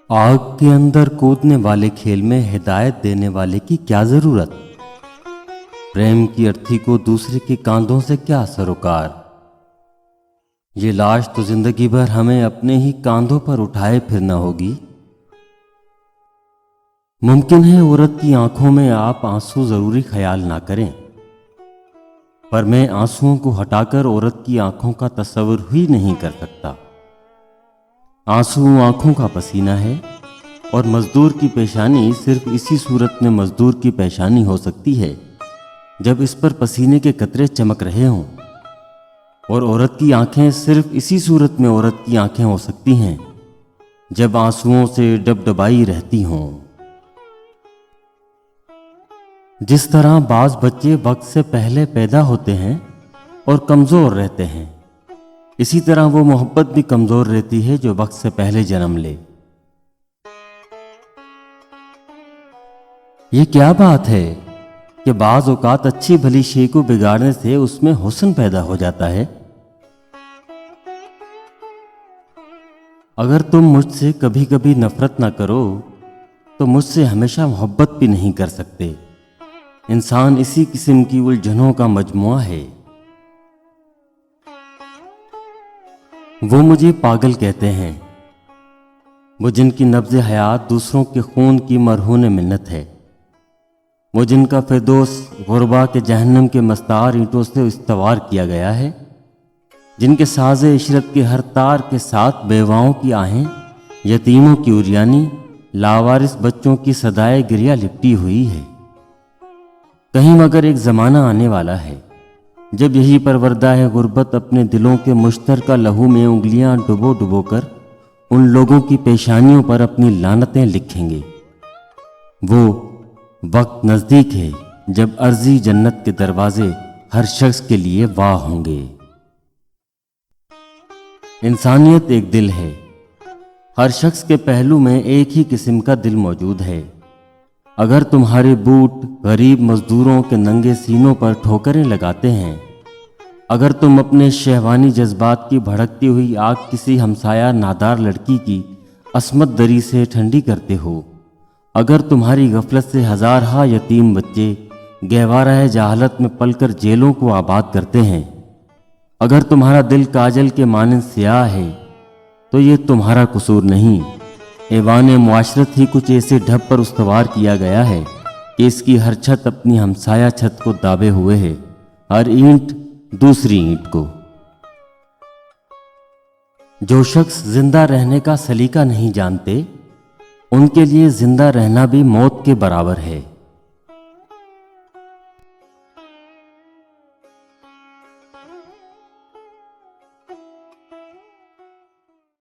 आग के अंदर कूदने वाले खेल में हिदायत देने वाले की क्या जरूरत। प्रेम की अर्थी को दूसरे के कांधों से क्या सरोकार। ये लाश तो जिंदगी भर हमें अपने ही कांधों पर उठाए फिरना होगी। मुमकिन है औरत की आंखों में आप आंसू जरूरी ख्याल ना करें, पर मैं आंसुओं को हटाकर औरत की आंखों का तस्वुर ही नहीं कर सकता। आंसू आंखों का पसीना है और मजदूर की पेशानी सिर्फ इसी सूरत में मजदूर की पेशानी हो सकती है जब इस पर पसीने के कतरे चमक रहे हों, और औरत की आंखें सिर्फ इसी सूरत में औरत की आंखें हो सकती हैं जब आंसुओं से डबडबाई रहती हों। जिस तरह बाज बच्चे वक्त से पहले पैदा होते हैं और कमजोर रहते हैं, इसी तरह वो मोहब्बत भी कमजोर रहती है जो वक्त से पहले जन्म ले। ये क्या बात है कि बाज औकात अच्छी भली शे को बिगाड़ने से उसमें हुस्न पैदा हो जाता है। अगर तुम मुझसे कभी कभी नफरत ना करो तो मुझसे हमेशा मोहब्बत भी नहीं कर सकते। इंसान इसी किस्म की उलझनों का मजमुआ है। वो मुझे पागल कहते हैं, वो जिनकी नब्ज़े हयात दूसरों के खून की मरहून मिन्नत है, वो जिनका फिरदौस गुरबा के जहन्नम के मस्तार ईंटों से इस्तवार किया गया है, जिनके साज़े इशरत के हर तार के साथ बेवाओं की आहें, यतीमों की उरियानी, लावारिस बच्चों की सदाए गिरिया लिपटी हुई है। कहीं मगर एक ज़माना आने वाला है जब यही परवरदा है गुर्बत अपने दिलों के मुश्तरका लहू में उंगलियां डुबो डुबो कर उन लोगों की पेशानियों पर अपनी लानतें लिखेंगे। वो वक्त नज़दीक है जब अर्जी जन्नत के दरवाजे हर शख्स के लिए वाह होंगे। इंसानियत एक दिल है, हर शख्स के पहलू में एक ही किस्म का दिल मौजूद है। अगर तुम्हारे बूट गरीब मजदूरों के नंगे सीनों पर ठोकरें लगाते हैं, अगर तुम अपने शहवानी जज्बात की भड़कती हुई आग किसी हमसाया नादार लड़की की अस्मत दरी से ठंडी करते हो, अगर तुम्हारी गफलत से हजारहा यतीम बच्चे गहवारा जहालत में पलकर जेलों को आबाद करते हैं, अगर तुम्हारा दिल काजल के मानंद स्याह है, तो ये तुम्हारा कसूर नहीं। ऐवान मुआशरत ही कुछ ऐसे ढब पर उस्तवार किया गया है कि इसकी हर छत अपनी हमसाया छत को दाबे हुए है, हर ईंट दूसरी ईंट को। जो शख्स जिंदा रहने का सलीका नहीं जानते, उनके लिए जिंदा रहना भी मौत के बराबर है।